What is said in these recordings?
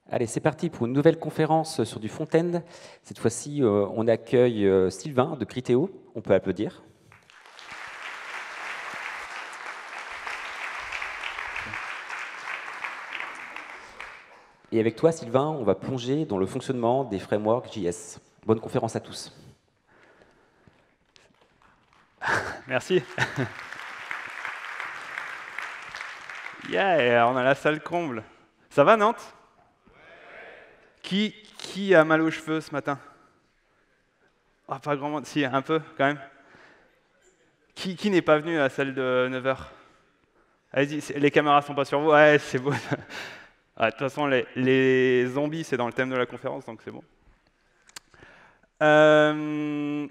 Allez, c'est parti pour une nouvelle conférence sur du front-end. Cette fois-ci, on accueille Sylvain de Criteo. On peut applaudir. Et avec toi, Sylvain, on va plonger dans le fonctionnement des frameworks JS. Bonne conférence à tous. Merci. Yeah, on a la salle comble. Ça va, Nantes? Qui a mal aux cheveux ce matin? Ah, pas grand monde. Si, un peu, quand même. Qui n'est pas venu à celle de 9 h? Allez-y, les caméras sont pas sur vous. Ouais, c'est beau. De toute façon, les zombies, c'est dans le thème de la conférence, donc c'est bon.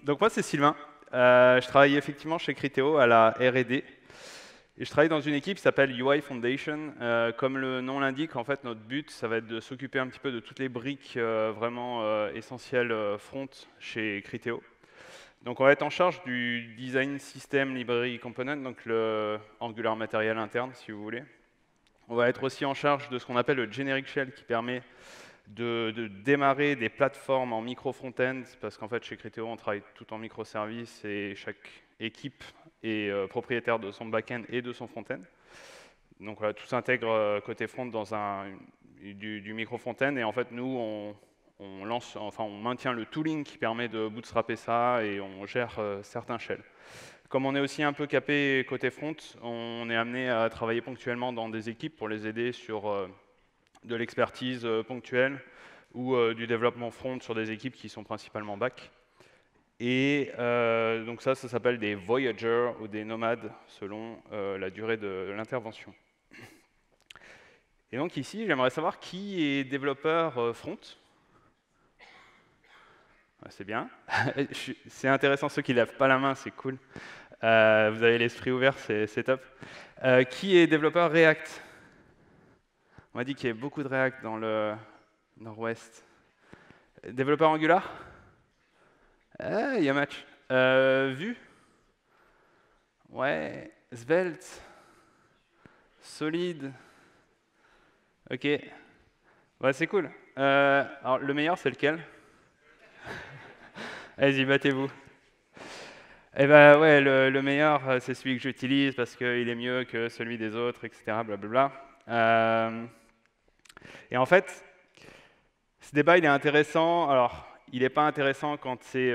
Donc moi, c'est Sylvain. Je travaille effectivement chez Criteo à la R&D. Et je travaille dans une équipe qui s'appelle UI Foundation. Comme le nom l'indique, en fait, notre but, ça va être de s'occuper un petit peu de toutes les briques vraiment essentielles front chez Criteo. Donc on va être en charge du design system library component, donc le Angular matériel interne, si vous voulez. On va être aussi en charge de ce qu'on appelle le generic shell, qui permet de démarrer des plateformes en micro-front-end, parce qu'en fait, chez Criteo, on travaille tout en microservices et chaque équipe est propriétaire de son back-end et de son front-end. Donc voilà, tout s'intègre côté front dans du micro-front-end, et en fait, nous, on maintient le tooling qui permet de bootstrapper ça, et on gère certains shells. Comme on est aussi un peu capé côté front, on est amené à travailler ponctuellement dans des équipes pour les aider sur de l'expertise ponctuelle ou du développement front sur des équipes qui sont principalement back. Et donc ça s'appelle des voyagers ou des nomades selon la durée de l'intervention. Et donc ici, j'aimerais savoir qui est développeur front. C'est bien. C'est intéressant, ceux qui ne lèvent pas la main, c'est cool. Vous avez l'esprit ouvert, c'est top. Qui est développeur React? On m'a dit qu'il y avait beaucoup de React dans le nord-ouest. Développeur Angular? Il y a match. Vue? Ouais. Svelte? Solide? Ok. Ouais, c'est cool. Alors, le meilleur, c'est lequel? Allez-y, battez-vous. Eh ben ouais, le meilleur, c'est celui que j'utilise parce qu'il est mieux que celui des autres, etc. Blablabla. Et en fait, ce débat, il est intéressant. Alors, il n'est pas intéressant quand c'est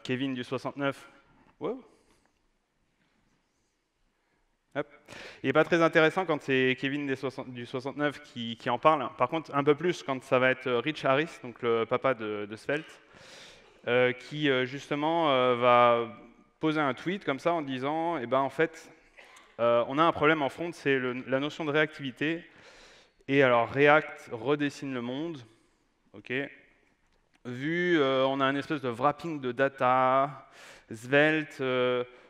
Kevin du 69. Wow. Hop. Il n'est pas très intéressant quand c'est Kevin du 69 qui en parle. Par contre, un peu plus quand ça va être Rich Harris, donc le papa de Svelte, qui justement va poser un tweet comme ça en disant, eh ben en fait, on a un problème en front, c'est la notion de réactivité. Et alors React redessine le monde, ok. Vue, on a une espèce de wrapping de data. Svelte,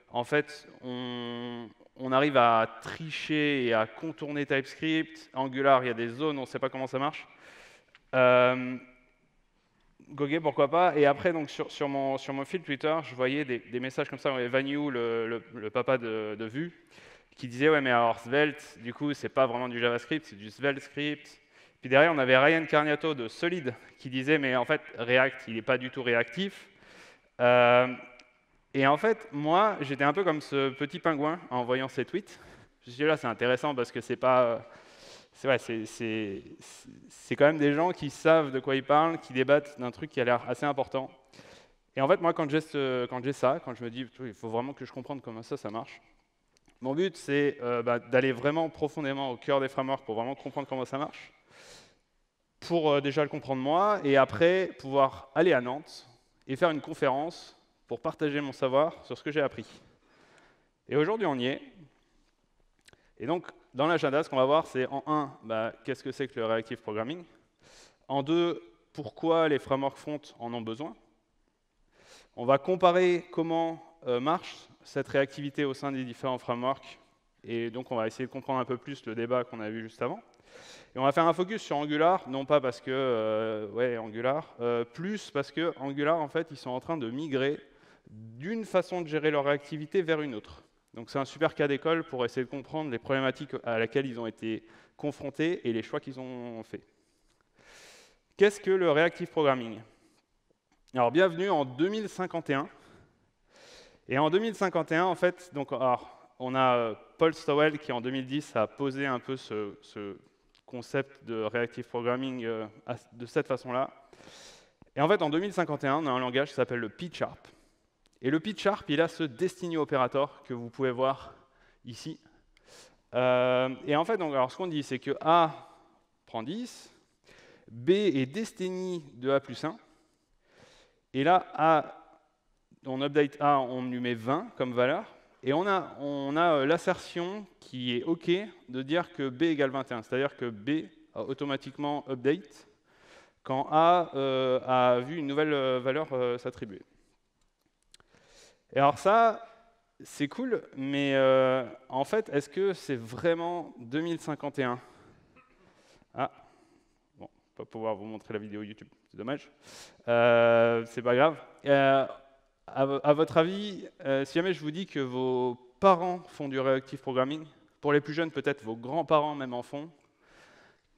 en fait, on arrive à tricher et à contourner TypeScript. Angular, il y a des zones, on ne sait pas comment ça marche. Goguet, pourquoi pas. Et après, donc, sur mon fil Twitter, je voyais des messages comme ça. Vanu, le papa de Vue, qui disait « Ouais, mais alors Svelte, du coup, c'est pas vraiment du JavaScript, c'est du Svelte script. » Puis derrière, on avait Ryan Carniato de Solid qui disait « Mais en fait, React, il n'est pas du tout réactif. » Et en fait, moi, j'étais un peu comme ce petit pingouin en voyant ces tweets. Je me suis dit, là, c'est intéressant parce que c'est pas... C'est quand même des gens qui savent de quoi ils parlent, qui débattent d'un truc qui a l'air assez important. Et en fait, moi, quand j'ai ça, quand je me dis, il faut vraiment que je comprenne comment ça marche, mon but, c'est d'aller vraiment profondément au cœur des frameworks pour vraiment comprendre comment ça marche, pour déjà le comprendre moi, et après, pouvoir aller à Nantes et faire une conférence pour partager mon savoir sur ce que j'ai appris. Et aujourd'hui, on y est. Et donc, dans l'agenda, ce qu'on va voir, c'est en 1, qu'est-ce que c'est que le reactive programming? En 2, pourquoi les frameworks front en ont besoin? On va comparer comment marche cette réactivité au sein des différents frameworks. Et donc, on va essayer de comprendre un peu plus le débat qu'on a vu juste avant. Et on va faire un focus sur Angular, non pas parce que, Angular, plus parce que Angular, en fait, ils sont en train de migrer d'une façon de gérer leur réactivité vers une autre. Donc c'est un super cas d'école pour essayer de comprendre les problématiques à laquelle ils ont été confrontés et les choix qu'ils ont faits. Qu'est-ce que le reactive programming? Alors, bienvenue en 2051. Et en 2051, en fait, donc, alors, on a Paul Stowell qui, en 2010, a posé un peu ce concept de reactive programming de cette façon-là. Et en fait, en 2051, on a un langage qui s'appelle le P#. Et le P#, il a ce Destiny Operator que vous pouvez voir ici. Et en fait, donc, alors, ce qu'on dit, c'est que A prend 10, B est Destiny de A plus 1, et là, on update A, on lui met 20 comme valeur, et on a l'assertion qui est OK de dire que B égale 21, c'est-à-dire que B a automatiquement update quand A a vu une nouvelle valeur s'attribuer. Et alors ça, c'est cool, mais en fait, est-ce que c'est vraiment 2051? Ah, bon, pas pouvoir vous montrer la vidéo YouTube, c'est dommage. C'est pas grave. À votre avis, si jamais je vous dis que vos parents font du reactive programming, pour les plus jeunes, peut-être vos grands-parents même en font,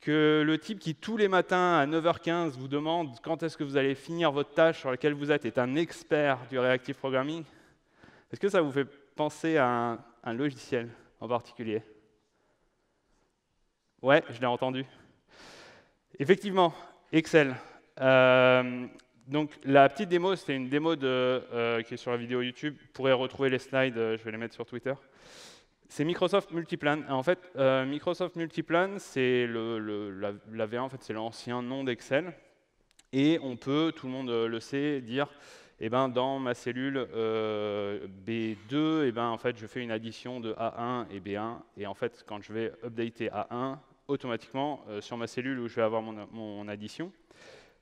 que le type qui, tous les matins à 9h15, vous demande quand est-ce que vous allez finir votre tâche sur laquelle vous êtes est un expert du reactive programming, est-ce que ça vous fait penser à un logiciel en particulier? Ouais, je l'ai entendu. Effectivement, Excel. Donc la petite démo, c'était une démo qui est sur la vidéo YouTube. Vous pourrez retrouver les slides, je vais les mettre sur Twitter. C'est Microsoft Multiplan. En fait, Microsoft Multiplan, c'est la V1, en fait, c'est l'ancien nom d'Excel. Et on peut, tout le monde le sait, dire, eh ben, dans ma cellule B2, eh ben, en fait, je fais une addition de A1 et B1. Et en fait, quand je vais updater A1, automatiquement, sur ma cellule où je vais avoir mon addition,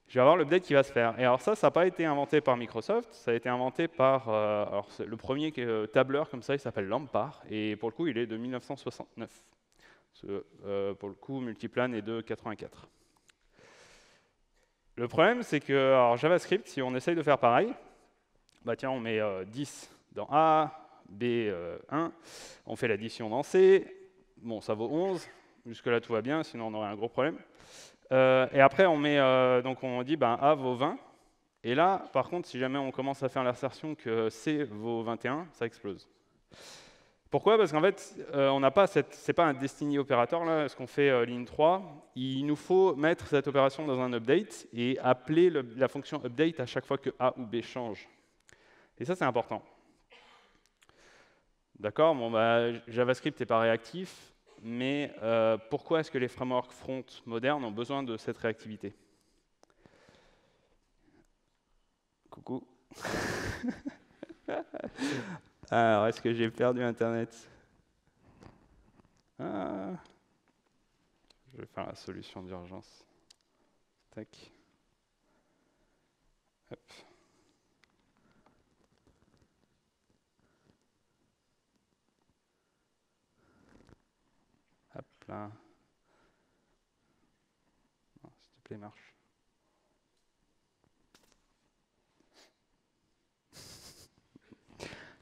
je vais avoir l'update qui va se faire. Et alors ça n'a pas été inventé par Microsoft, ça a été inventé par le premier tableur comme ça, il s'appelle Lampard, et pour le coup, il est de 1969. Pour le coup, Multiplan est de 84. Le problème, c'est que alors, JavaScript, si on essaye de faire pareil, bah tiens, on met 10 dans A, B 1, on fait l'addition dans C, bon, ça vaut 11, jusque-là tout va bien, sinon on aurait un gros problème. Et après, donc on dit ben, A vaut 20. Et là, par contre, si jamais on commence à faire l'assertion que C vaut 21, ça explose. Pourquoi? Parce qu'en fait, on n'a pas c'est pas un Destiny Operator, là, ce qu'on fait ligne 3. Il nous faut mettre cette opération dans un update et appeler la fonction update à chaque fois que A ou B change. Et ça, c'est important. D'accord? Bon, bah, JavaScript n'est pas réactif. Mais pourquoi est-ce que les frameworks front modernes ont besoin de cette réactivité? Coucou. Alors, est-ce que j'ai perdu Internet? Je vais faire la solution d'urgence. Tac. Hop. Hop là. Non, s'il te plaît, marche.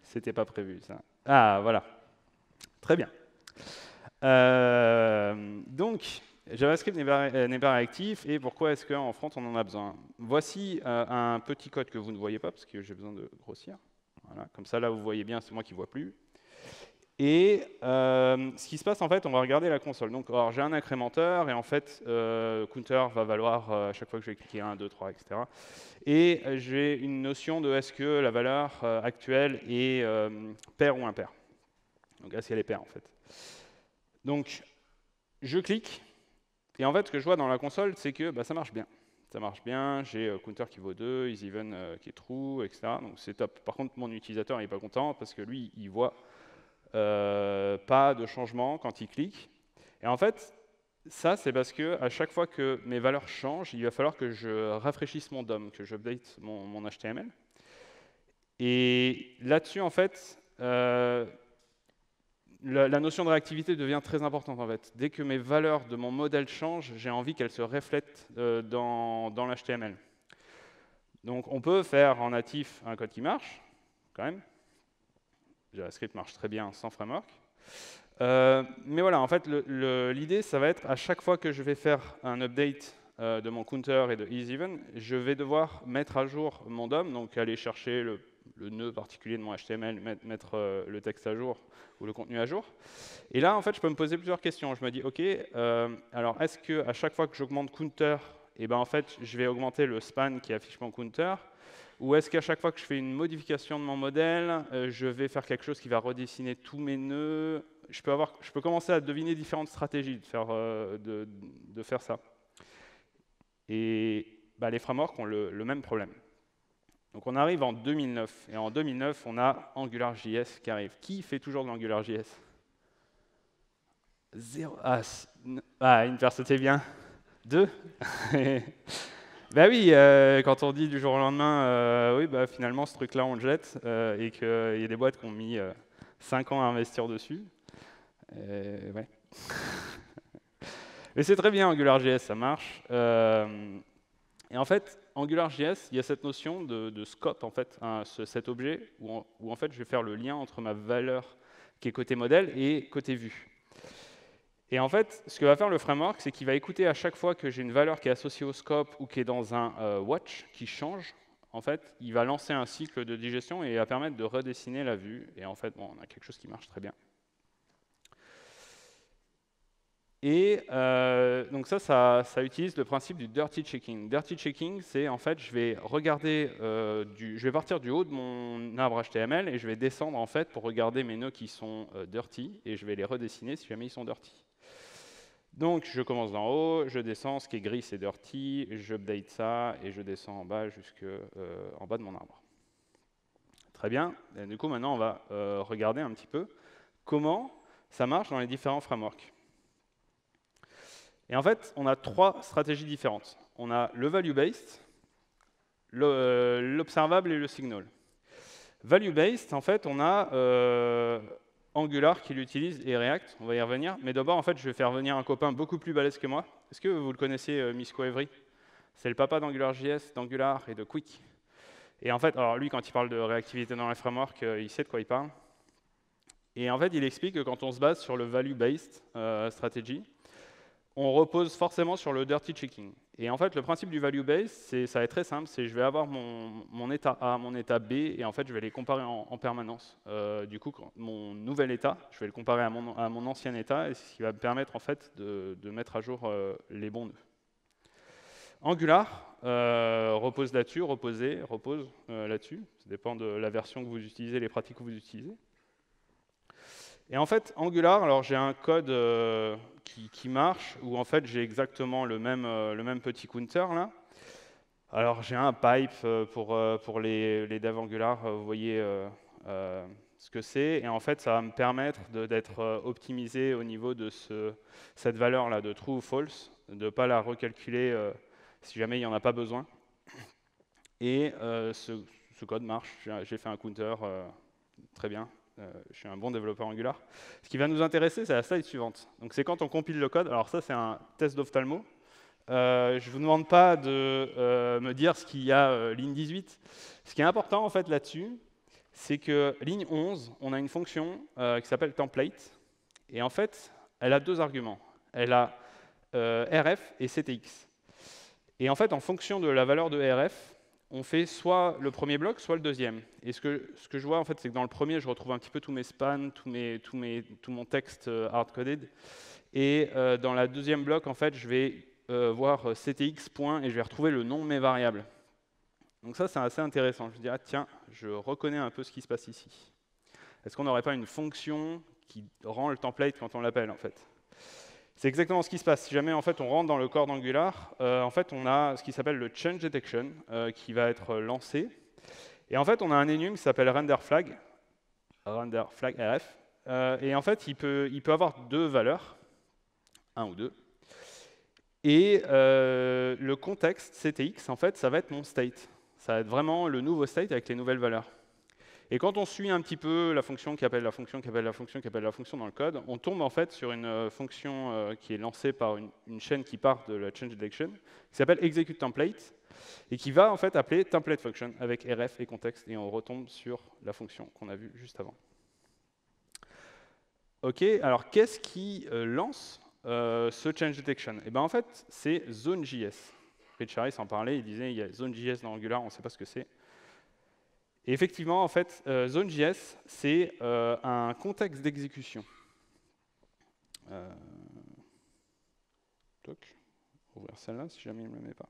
C'était pas prévu, ça. Ah, voilà. Très bien. Donc, JavaScript n'est pas réactif, et pourquoi est-ce qu'en front, on en a besoin? Voici un petit code que vous ne voyez pas, parce que j'ai besoin de grossir. Voilà, comme ça, là, vous voyez bien, c'est moi qui ne vois plus. Et ce qui se passe, en fait, on va regarder la console. Donc, j'ai un incrémenteur, et en fait, counter va valoir à chaque fois que je vais cliquer 1, 2, 3, etc. Et j'ai une notion de est-ce que la valeur actuelle est paire ou impaire. Donc, est-ce qu'elle est paire, en fait. Donc, je clique, et en fait, ce que je vois dans la console, c'est que ça marche bien. Ça marche bien, j'ai counter qui vaut 2, isEven qui est true, etc. Donc, c'est top. Par contre, mon utilisateur n'est pas content, parce que lui, il voit pas de changement quand il clique. Et en fait, ça, c'est parce qu'à chaque fois que mes valeurs changent, il va falloir que je rafraîchisse mon DOM, que j'update mon HTML. Et là-dessus, en fait, la notion de réactivité devient très importante. En fait. Dès que mes valeurs de mon modèle changent, j'ai envie qu'elles se reflètent dans l'HTML. Donc, on peut faire en natif un code qui marche, quand même. JavaScript marche très bien sans framework. Mais voilà, en fait, l'idée, ça va être à chaque fois que je vais faire un update de mon counter et de isEven, je vais devoir mettre à jour mon DOM, donc aller chercher le nœud particulier de mon HTML, mettre le texte à jour ou le contenu à jour. Et là, en fait, je peux me poser plusieurs questions. Je me dis, OK, alors est-ce qu'à chaque fois que j'augmente counter, eh ben, en fait, je vais augmenter le span qui affiche mon counter? Ou est-ce qu'à chaque fois que je fais une modification de mon modèle, je vais faire quelque chose qui va redessiner tous mes nœuds? Je peux commencer à deviner différentes stratégies de faire ça. Et bah, les frameworks ont le même problème. Donc on arrive en 2009, et en 2009, on a AngularJS qui arrive. Qui fait toujours de l'AngularJS? Zéro. Une personne, c'est bien. 2. Ben oui, quand on dit du jour au lendemain, oui, bah, finalement, ce truc-là, on le jette, et qu'il y a des boîtes qui ont mis 5 ans à investir dessus. Ouais. Mais c'est très bien, AngularJS, ça marche. Et en fait, AngularJS, il y a cette notion de scope, en fait, cet objet, où en fait, je vais faire le lien entre ma valeur qui est côté modèle et côté vue. Et en fait, ce que va faire le framework, c'est qu'il va écouter à chaque fois que j'ai une valeur qui est associée au scope ou qui est dans un watch qui change. En fait, il va lancer un cycle de digestion et il va permettre de redessiner la vue. Et en fait, bon, on a quelque chose qui marche très bien. Et donc ça utilise le principe du dirty checking. Dirty checking, c'est en fait, je vais regarder, je vais partir du haut de mon arbre HTML et je vais descendre en fait pour regarder mes nœuds qui sont dirty et je vais les redessiner si jamais ils sont dirty. Donc je commence d'en haut, je descends, ce qui est gris c'est dirty, j'update ça et je descends en bas jusqu'en bas de mon arbre. Très bien, et du coup maintenant on va regarder un petit peu comment ça marche dans les différents frameworks. Et en fait, on a 3 stratégies différentes. On a le value-based, l'observable et le signal. Value-based, en fait, on a Angular qui l'utilise et React, on va y revenir. Mais d'abord, en fait, je vais faire venir un copain beaucoup plus balèze que moi. Est-ce que vous le connaissez, Misko Evry? C'est le papa d'AngularJS, d'Angular et de Quick. Et en fait, alors lui, quand il parle de réactivité dans les frameworks, il sait de quoi il parle. Et en fait, il explique que quand on se base sur le value-based strategy, on repose forcément sur le dirty checking. Et en fait, le principe du value-based, ça va être très simple, c'est je vais avoir mon état A, mon état B, et en fait, je vais les comparer en permanence. Du coup, mon nouvel état, je vais le comparer à mon ancien état, et c'est ce qui va me permettre en fait de mettre à jour les bons nœuds. Angular repose là-dessus, repose là-dessus. Ça dépend de la version que vous utilisez, les pratiques que vous utilisez. Et en fait, Angular, alors j'ai un code qui marche, où en fait j'ai exactement le même petit counter là. Alors j'ai un pipe pour les devs Angular, vous voyez ce que c'est, et en fait ça va me permettre d'être optimisé au niveau de cette valeur là de true ou false, de ne pas la recalculer si jamais il n'y en a pas besoin. Et ce code marche, j'ai fait un counter très bien. Je suis un bon développeur Angular. Ce qui va nous intéresser, c'est la slide suivante. Donc c'est quand on compile le code. Alors ça, c'est un test d'ophtalmo. Je ne vous demande pas de me dire ce qu'il y a ligne 18. Ce qui est important en fait là-dessus, c'est que ligne 11, on a une fonction qui s'appelle template. Et en fait, elle a 2 arguments. Elle a rf et ctx. Et en fait, en fonction de la valeur de rf, on fait soit le premier bloc, soit le deuxième. Et ce que je vois, en fait, c'est que dans le premier, je retrouve un petit peu tous mes spans, tout mon texte hard-coded. Et dans la deuxième bloc, en fait, je vais voir ctx point et je vais retrouver le nom de mes variables. Donc ça, c'est assez intéressant. Je me dis, ah tiens, je reconnais un peu ce qui se passe ici. Est-ce qu'on n'aurait pas une fonction qui rend le template quand on l'appelle, en fait? C'est exactement ce qui se passe. Si jamais en fait, on rentre dans le corps d'Angular, en fait, on a ce qui s'appelle le change detection qui va être lancé. Et en fait, on a un enum qui s'appelle renderFlag rf. Et en fait, il peut avoir 2 valeurs, 1 ou 2. Et le contexte ctx, en fait, ça va être mon state. Ça va être vraiment le nouveau state avec les nouvelles valeurs. Et quand on suit un petit peu la fonction qui appelle la fonction, qui appelle la fonction, qui appelle la fonction dans le code, on tombe en fait sur une fonction qui est lancée par une chaîne qui part de la change detection, qui s'appelle execute template, et qui va en fait appeler template function avec rf et contexte, et on retombe sur la fonction qu'on a vue juste avant. Ok, alors qu'est-ce qui lance ce change detection? Et ben en fait, c'est Zone.js. Rich Harris en parlait, il disait il y a Zone.js dans Angular, on ne sait pas ce que c'est. Et effectivement, en fait, Zone.js, c'est un contexte d'exécution. Ouvrir celle-là, si jamais il ne me le met pas.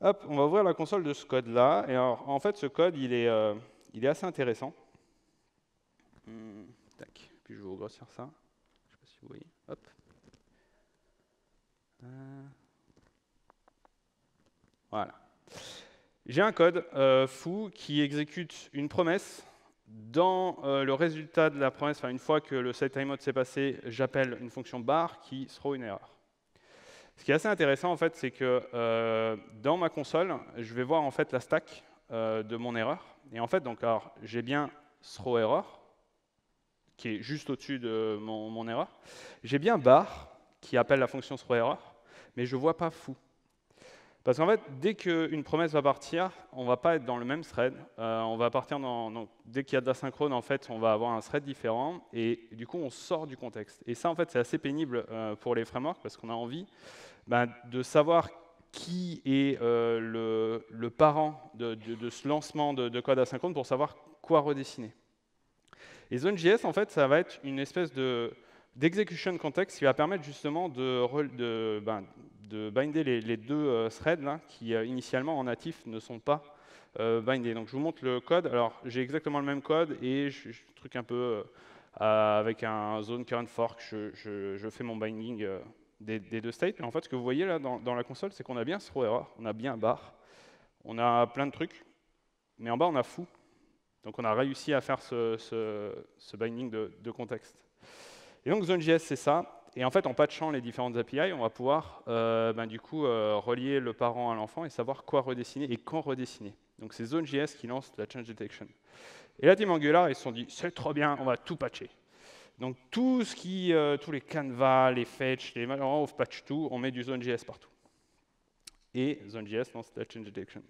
Hop, on va ouvrir la console de ce code-là. Et alors, en fait, ce code, il est assez intéressant. Tac. Puis je vais vous grossir ça. Je ne sais pas si vous voyez. Hop. Voilà. J'ai un code fou qui exécute une promesse. Dans le résultat de la promesse, une fois que le setTimeout s'est passé, j'appelle une fonction bar qui throw une erreur. Ce qui est assez intéressant, en fait, c'est que dans ma console, je vais voir en fait la stack de mon erreur. Et en fait, donc, j'ai bien throw error, qui est juste au-dessus de mon erreur. J'ai bien bar, qui appelle la fonction throw error, mais je ne vois pas foo. Parce qu'en fait, dès qu'une promesse va partir, on ne va pas être dans le même thread. On va partir dès qu'il y a de l'asynchrone, en fait, on va avoir un thread différent. Et du coup, on sort du contexte. Et ça, en fait, c'est assez pénible pour les frameworks, parce qu'on a envie de savoir qui est le parent de ce lancement de code asynchrone pour savoir quoi redessiner. Et Zone.js, en fait, ça va être une espèce d'execution context qui va permettre justement de binder les deux threads là, qui initialement en natif ne sont pas bindés. Donc je vous montre le code. Alors j'ai exactement le même code et je truc un peu avec un zone current fork, je fais mon binding des deux states. Mais en fait, ce que vous voyez là dans la console, c'est qu'on a bien throw error, on a bien bar, on a plein de trucs, mais en bas on a foo. Donc on a réussi à faire ce binding de contexte. Et donc Zone.js, c'est ça. Et en fait, en patchant les différentes API, on va pouvoir relier le parent à l'enfant et savoir quoi redessiner et quand redessiner. Donc c'est Zone.js qui lance la change detection. Et la team Angular, ils se sont dit, c'est trop bien, on va tout patcher. Donc tous les canvas, les fetch, on patch tout, on met du Zone.js partout. Et Zone.js lance la change detection.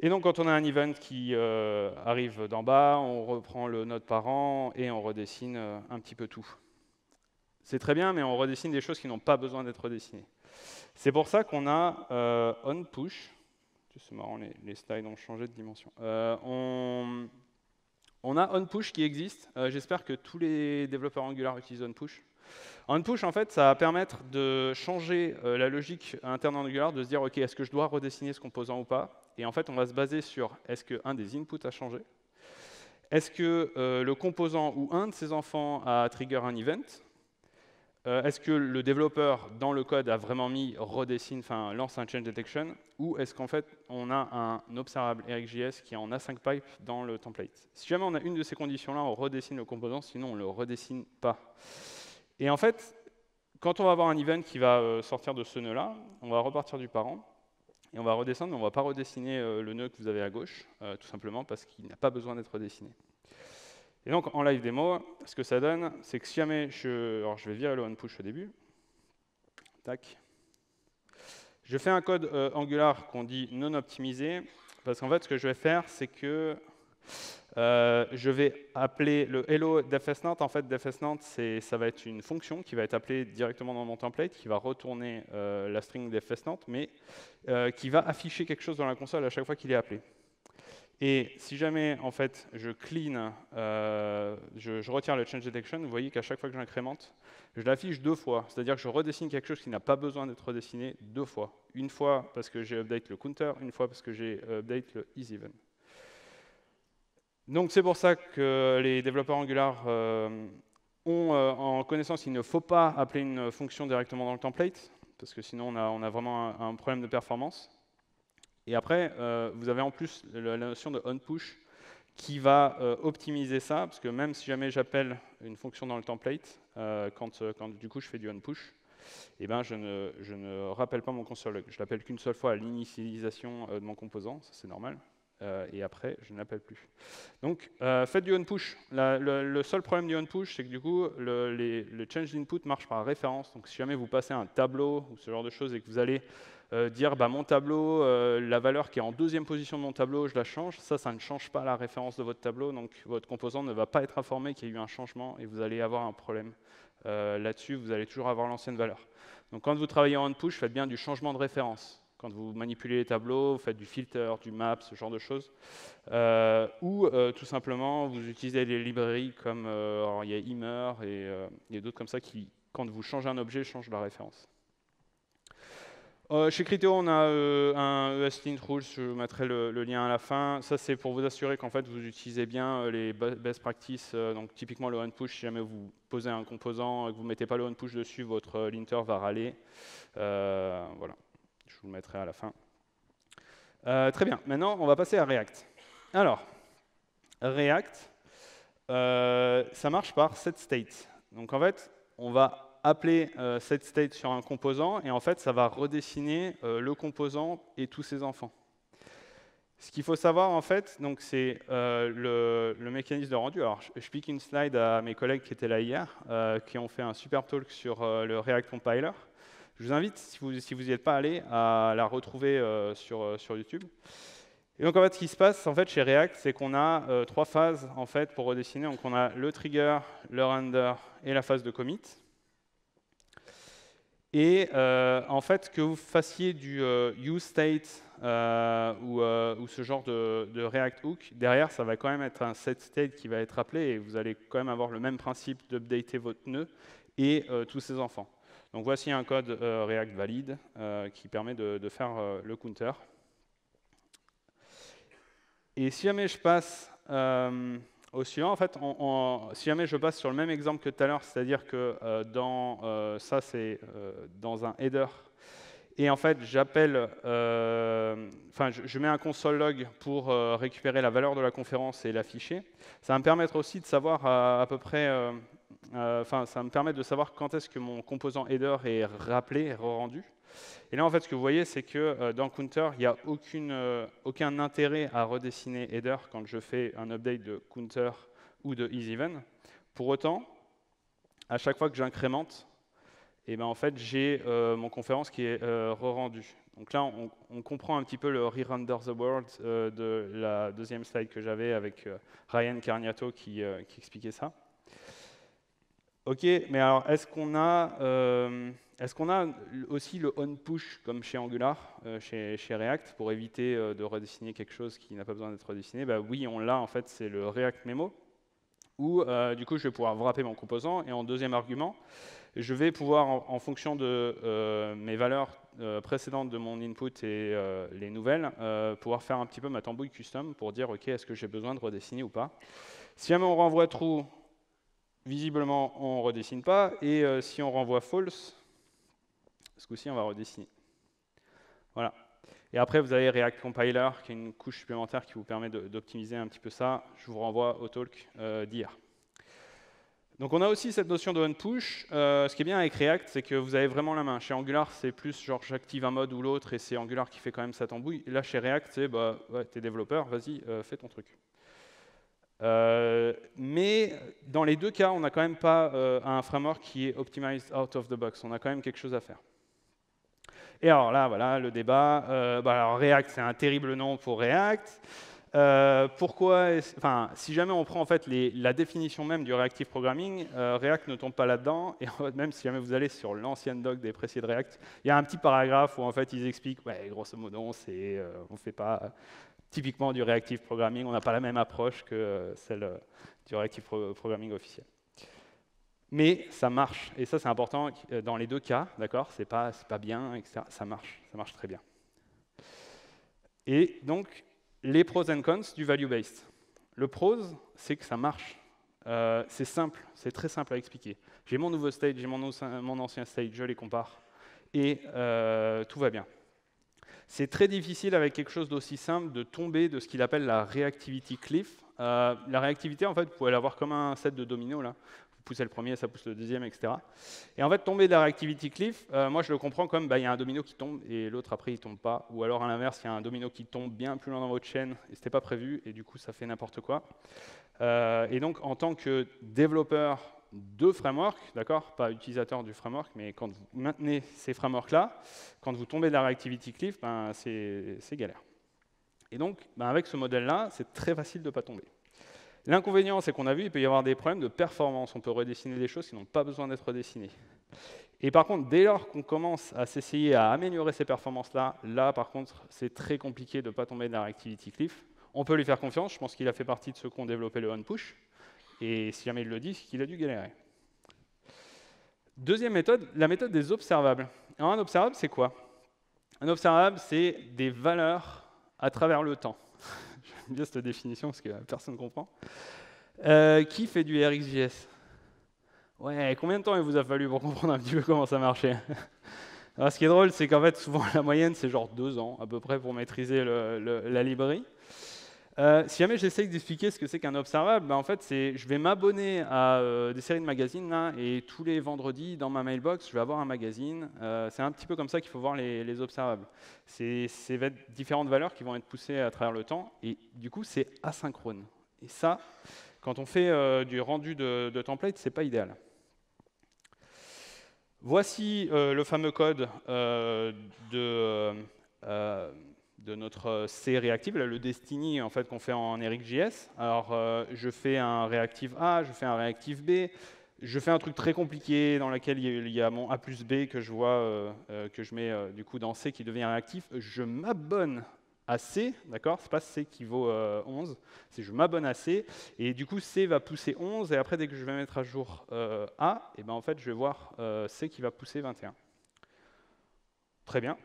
Et donc, quand on a un event qui arrive d'en bas, on reprend le node parent et on redessine un petit peu tout. C'est très bien, mais on redessine des choses qui n'ont pas besoin d'être redessinées. C'est pour ça qu'on a onPush. C'est marrant, les slides ont changé de dimension. On a onPush qui existe. J'espère que tous les développeurs Angular utilisent onPush. OnPush, en fait, ça va permettre de changer la logique interne en Angular, de se dire, OK, est-ce que je dois redessiner ce composant ou pas? Et en fait, on va se baser sur, est-ce qu'un des inputs a changé? Est-ce que le composant ou un de ses enfants a trigger un event? Est-ce que le développeur, dans le code, a vraiment mis redessine, lance un change detection? Ou est-ce qu'en fait, on a un observable RxJS qui est en async pipe dans le template? Si jamais on a une de ces conditions-là, on redessine le composant, sinon on ne le redessine pas. Et en fait, quand on va avoir un event qui va sortir de ce nœud-là, on va repartir du parent, et on va redescendre, mais on ne va pas redessiner le nœud que vous avez à gauche, tout simplement parce qu'il n'a pas besoin d'être redessiné. Et donc, en live démo, ce que ça donne, c'est que si jamais alors je vais virer le onPush au début, tac, je fais un code Angular qu'on dit non optimisé, parce qu'en fait, ce que je vais faire, c'est que je vais appeler le hello defSnot. En fait, defSnot, ça va être une fonction qui va être appelée directement dans mon template, qui va retourner la string defSnot, mais qui va afficher quelque chose dans la console à chaque fois qu'il est appelé. Et si jamais, en fait, je clean, je retire le change detection, vous voyez qu'à chaque fois que j'incrémente, je l'affiche deux fois. C'est-à-dire que je redessine quelque chose qui n'a pas besoin d'être redessiné deux fois. Une fois parce que j'ai update le counter, une fois parce que j'ai update le isEven. Donc c'est pour ça que les développeurs Angular ont en connaissance qu'il ne faut pas appeler une fonction directement dans le template, parce que sinon on a vraiment un problème de performance. Et après, vous avez en plus la notion de onPush qui va optimiser ça, parce que même si jamais j'appelle une fonction dans le template, quand du coup je fais du onPush, eh ben, je ne rappelle pas mon console. Je l'appelle qu'une seule fois à l'initialisation de mon composant, ça c'est normal. Et après, je ne l'appelle plus. Donc, faites du onPush. Le seul problème du onPush, c'est que du coup, le change d'input marche par référence. Donc, si jamais vous passez un tableau ou ce genre de choses et que vous allez dire mon tableau, la valeur qui est en deuxième position de mon tableau, je la change, ça ne change pas la référence de votre tableau. Donc, votre composant ne va pas être informé qu'il y a eu un changement et vous allez avoir un problème Là-dessus, vous allez toujours avoir l'ancienne valeur. Donc quand vous travaillez en onPush, faites bien du changement de référence. Quand vous manipulez les tableaux, vous faites du filter, du map, ce genre de choses. Ou tout simplement, vous utilisez des librairies comme alors, il y a Immer et il y a d'autres comme ça qui, quand vous changez un objet, changent la référence. Chez Criteo, on a un ESLint Rules, je mettrai le lien à la fin. Ça, c'est pour vous assurer qu'en fait, vous utilisez bien les best practices. Donc, typiquement, le onPush, si jamais vous posez un composant et que vous ne mettez pas le onPush dessus, votre linter va râler. Voilà, je vous le mettrai à la fin. Très bien, maintenant, on va passer à React. Alors, React, ça marche par setState. Donc, en fait, on va appeler setState sur un composant, et en fait, ça va redessiner le composant et tous ses enfants. Ce qu'il faut savoir, en fait, c'est le mécanisme de rendu. Alors, je pique une slide à mes collègues qui étaient là hier, qui ont fait un super talk sur le React Compiler. Je vous invite, si vous n'y êtes pas allé, à la retrouver sur YouTube. Et donc, en fait, ce qui se passe en fait, chez React, c'est qu'on a 3 phases en fait, pour redessiner. Donc, on a le trigger, le render et la phase de commit. Et en fait, que vous fassiez du useState ou ce genre de React Hook, derrière, ça va quand même être un setState qui va être appelé, et vous allez quand même avoir le même principe d'updater votre nœud et tous ses enfants. Donc voici un code React valide qui permet de faire le counter. Et si jamais je passe au suivant, en fait, si jamais je passe sur le même exemple que tout à l'heure, c'est-à-dire que ça c'est dans un header, et en fait j'appelle, je mets un console log pour récupérer la valeur de la conférence et l'afficher. Ça va me permettre aussi de savoir à peu près, ça va me permettre de savoir quand est-ce que mon composant header est rappelé, est rendu. Et là, en fait, ce que vous voyez, c'est que dans Counter, il n'y a aucun intérêt à redessiner header quand je fais un update de Counter ou de isEven. Pour autant, à chaque fois que j'incrémente, en fait, j'ai mon conférence qui est re-rendue. Donc là, on comprend un petit peu le re-render the world de la deuxième slide que j'avais avec Ryan Carniato qui expliquait ça. OK, mais alors, est-ce qu'on a aussi le onPush comme chez Angular, chez React, pour éviter de redessiner quelque chose qui n'a pas besoin d'être redessiné? Oui, on l'a, en fait, c'est le React Memo, où du coup, je vais pouvoir wrapper mon composant, et en deuxième argument, je vais pouvoir, en fonction de mes valeurs précédentes de mon input et les nouvelles, pouvoir faire un petit peu ma tambouille custom pour dire, OK, est-ce que j'ai besoin de redessiner ou pas? Si jamais on renvoie true, visiblement, on ne redessine pas, et si on renvoie false, ce coup-ci, on va redessiner. Voilà. Et après, vous avez React Compiler, qui est une couche supplémentaire qui vous permet d'optimiser un petit peu ça. Je vous renvoie au talk d'hier. Donc on a aussi cette notion de onPush. Ce qui est bien avec React, c'est que vous avez vraiment la main. Chez Angular, c'est plus genre j'active un mode ou l'autre, et c'est Angular qui fait quand même sa tambouille. Et là, chez React, c'est ouais, t'es développeur, vas-y, fais ton truc. Mais dans les deux cas, on n'a quand même pas un framework qui est optimized out of the box. On a quand même quelque chose à faire. Et alors là, voilà, le débat. Alors React, c'est un terrible nom pour React. Pourquoi si jamais on prend en fait la définition même du reactive programming, React ne tombe pas là-dedans. Et en fait, même si jamais vous allez sur l'ancienne doc des précis de React, il y a un petit paragraphe où en fait ils expliquent, ouais, grosso modo, on ne fait pas typiquement du reactive programming, on n'a pas la même approche que celle du reactive programming officiel. Mais ça marche, et ça c'est important dans les deux cas, d'accord? C'est pas bien, etc. Ça marche très bien. Et donc, les pros and cons du value-based. Le pros, c'est que ça marche. C'est simple, c'est très simple à expliquer. J'ai mon nouveau state, j'ai mon ancien state, je les compare, et tout va bien. C'est très difficile avec quelque chose d'aussi simple de tomber de ce qu'il appelle la reactivity cliff. La réactivité, en fait, vous pouvez l'avoir comme un set de dominos, là. Vous poussez le premier, ça pousse le deuxième, etc. Et en fait, tomber de la reactivity cliff, moi je le comprends comme il y a un domino qui tombe et l'autre après il tombe pas. Ou alors à l'inverse, il y a un domino qui tombe bien plus loin dans votre chaîne et c'était pas prévu et du coup ça fait n'importe quoi. Et donc en tant que développeur de framework, d'accord, pas utilisateur du framework, mais quand vous maintenez ces frameworks-là, quand vous tombez de la reactivity cliff, c'est galère. Et donc, avec ce modèle-là, c'est très facile de ne pas tomber. L'inconvénient, c'est qu'on a vu, il peut y avoir des problèmes de performance. On peut redessiner des choses qui n'ont pas besoin d'être redessinées. Et par contre, dès lors qu'on commence à s'essayer à améliorer ces performances-là, là, par contre, c'est très compliqué de ne pas tomber dans la reactivity cliff. On peut lui faire confiance. Je pense qu'il a fait partie de ceux qui ont développé le on-push. Et si jamais il le dit, c'est qu'il a dû galérer. Deuxième méthode, la méthode des observables. Alors, un observable, c'est quoi? Un observable, c'est des valeurs à travers le temps. J'aime bien cette définition parce que personne ne comprend. Qui fait du RxJS? Ouais, combien de temps il vous a fallu pour comprendre un petit peu comment ça marchait? Alors, ce qui est drôle, c'est qu'en fait, souvent, la moyenne, c'est genre 2 ans, à peu près, pour maîtriser la librairie. Si jamais j'essaye d'expliquer ce que c'est qu'un observable, ben en fait, je vais m'abonner à des séries de magazines, là, et tous les vendredis, dans ma mailbox, je vais avoir un magazine. C'est un petit peu comme ça qu'il faut voir les observables. C'est différentes valeurs qui vont être poussées à travers le temps, et du coup, c'est asynchrone. Et ça, quand on fait du rendu de template, c'est pas idéal. Voici le fameux code de notre C réactive, là, le Destiny en fait, qu'on fait en RxJS. Alors, je fais un réactive A, je fais un réactive B, je fais un truc très compliqué dans lequel il y a mon A plus B que je vois, que je mets du coup dans C qui devient réactif. Je m'abonne à C, d'accord? C'est pas C qui vaut 11, c'est je m'abonne à C, et du coup C va pousser 11, et après dès que je vais mettre à jour A, et ben en fait je vais voir C qui va pousser 21. Très bien.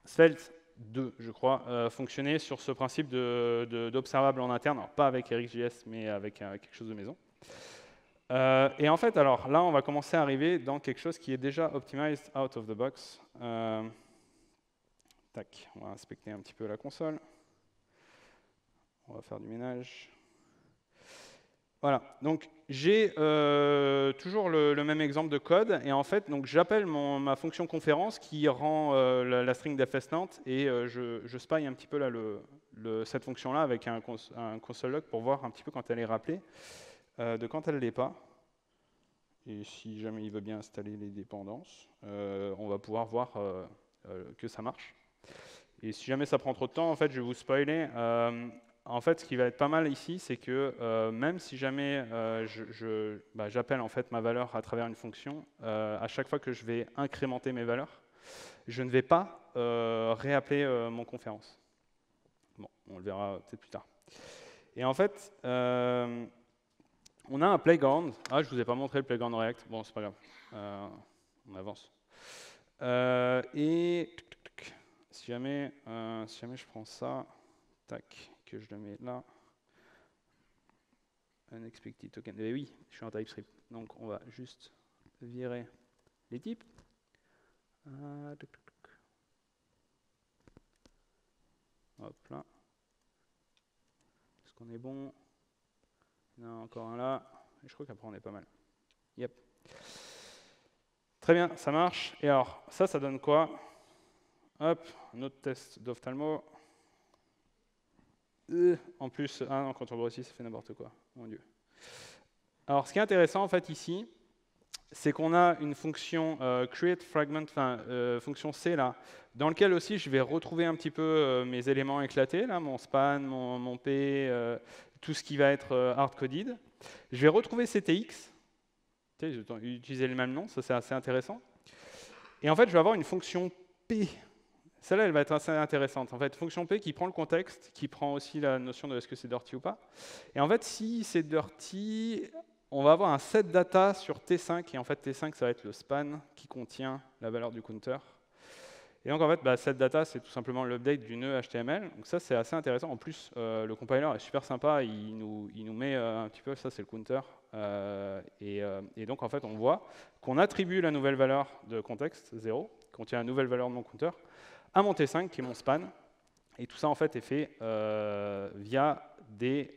Svelte 2, je crois, fonctionnait sur ce principe d'observable en interne, alors pas avec RxJS, mais avec quelque chose de maison. Et en fait, alors là, on va commencer à arriver dans quelque chose qui est déjà optimized out of the box. Tac, on va inspecter un petit peu la console. On va faire du ménage. Voilà, donc j'ai toujours le même exemple de code, et en fait, j'appelle ma fonction conférence qui rend la string d'FS Nantes, et je spy un petit peu là, cette fonction-là avec un console log pour voir un petit peu quand elle est rappelée, de quand elle ne l'est pas. Et si jamais il veut bien installer les dépendances, on va pouvoir voir que ça marche. Et si jamais ça prend trop de temps, en fait, je vais vous spoiler. En fait, ce qui va être pas mal ici, c'est que même si jamais j'appelle en fait ma valeur à travers une fonction, à chaque fois que je vais incrémenter mes valeurs, je ne vais pas réappeler mon conférence. Bon, on le verra peut-être plus tard. Et en fait, on a un playground. Ah, je ne vous ai pas montré le playground React. Bon, c'est pas grave. On avance. Et si jamais je prends ça, tac, que je le mets là, unexpected token. Et oui, je suis en TypeScript. Donc on va juste virer les types. Hop là. Est-ce qu'on est bon? Il y en a encore un là. Et je crois qu'après on est pas mal. Yep. Très bien, ça marche. Et alors, ça donne quoi? Hop, un autre test d'ophtalmo. En plus, ah non, quand on grossit, ça fait n'importe quoi. Mon Dieu. Alors, ce qui est intéressant, en fait, ici, c'est qu'on a une fonction create fragment, fonction C, là, dans laquelle aussi, je vais retrouver un petit peu mes éléments éclatés, là, mon span, mon P, tout ce qui va être hard-coded. Je vais retrouver CTX. J'ai utilisé le même nom, ça c'est assez intéressant. Et en fait, je vais avoir une fonction P. Celle-là, elle va être assez intéressante. En fait, fonction P qui prend le contexte, qui prend aussi la notion de est-ce que c'est dirty ou pas. Et en fait, si c'est dirty, on va avoir un set data sur T5. Et en fait, T5, ça va être le span qui contient la valeur du counter. Et donc, en fait, set data, c'est tout simplement l'update du nœud HTML. Donc ça, c'est assez intéressant. En plus, le compiler est super sympa. Il nous met un petit peu, ça, c'est le counter. Et donc, en fait, on voit qu'on attribue la nouvelle valeur de contexte, 0, qui contient la nouvelle valeur de mon counter, à mon T5, qui est mon span. Et tout ça, en fait, est fait via des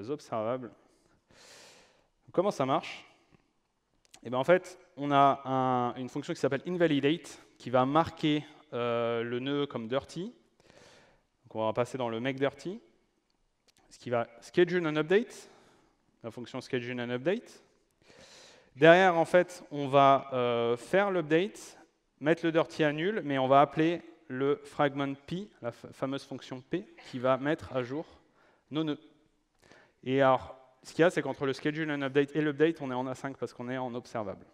observables. Comment ça marche? Et bien, en fait, on a une fonction qui s'appelle invalidate, qui va marquer le nœud comme dirty. Donc, on va passer dans le make dirty, ce qui va schedule un update, la fonction schedule an update. Derrière, en fait, on va faire l'update, mettre le dirty à nul, mais on va appeler le fragment P, la fameuse fonction P, qui va mettre à jour nos nœuds. Et alors, ce qu'il y a, c'est qu'entre le schedule and update et l'update, on est en A5 parce qu'on est en observable.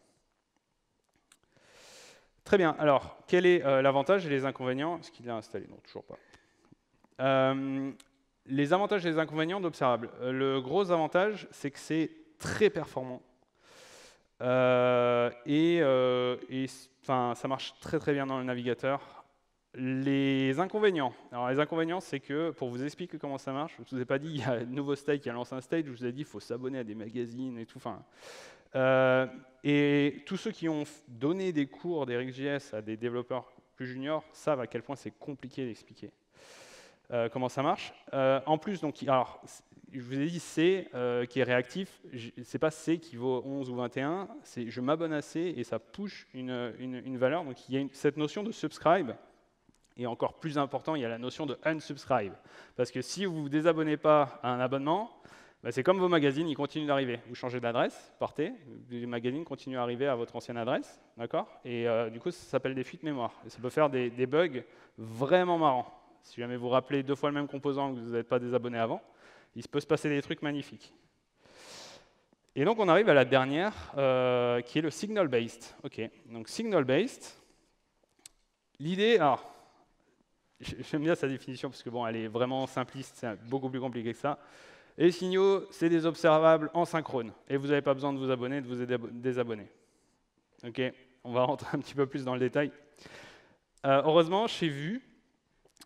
Très bien. Alors, quel est l'avantage et les inconvénients? Est-ce qu'il est installé? Non, toujours pas. Les avantages et les inconvénients d'observable. Le gros avantage, c'est que c'est très performant. Ça marche très très bien dans le navigateur. Les inconvénients. Alors les inconvénients, c'est que, pour vous expliquer comment ça marche, je ne vous ai pas dit, il y a un nouveau stage qui a lancé un stage, je vous ai dit qu'il faut s'abonner à des magazines et tout. Et tous ceux qui ont donné des cours d'RxJS à des développeurs plus juniors savent à quel point c'est compliqué d'expliquer comment ça marche. En plus, donc, alors, je vous ai dit C qui est réactif, c'est pas C qui vaut 11 ou 21, c'est je m'abonne à C et ça push une valeur. Donc il y a cette notion de subscribe. Et encore plus important, il y a la notion de unsubscribe. Parce que si vous ne vous désabonnez pas à un abonnement, bah c'est comme vos magazines, ils continuent d'arriver. Vous changez d'adresse, partez, les magazines continuent à arriver à votre ancienne adresse, d'accord? Et du coup, ça s'appelle des fuites mémoire. Et ça peut faire des bugs vraiment marrants. Si jamais vous rappelez 2 fois le même composant que vous n'êtes pas désabonné avant, il peut se passer des trucs magnifiques. Et donc, on arrive à la dernière, qui est le signal-based. OK, donc signal-based. L'idée, alors, j'aime bien sa définition parce que bon, elle est vraiment simpliste, c'est beaucoup plus compliqué que ça. Les signaux, c'est des observables en synchrone. Et vous n'avez pas besoin de vous abonner, de vous désabonner. OK, on va rentrer un petit peu plus dans le détail. Heureusement, chez Vue,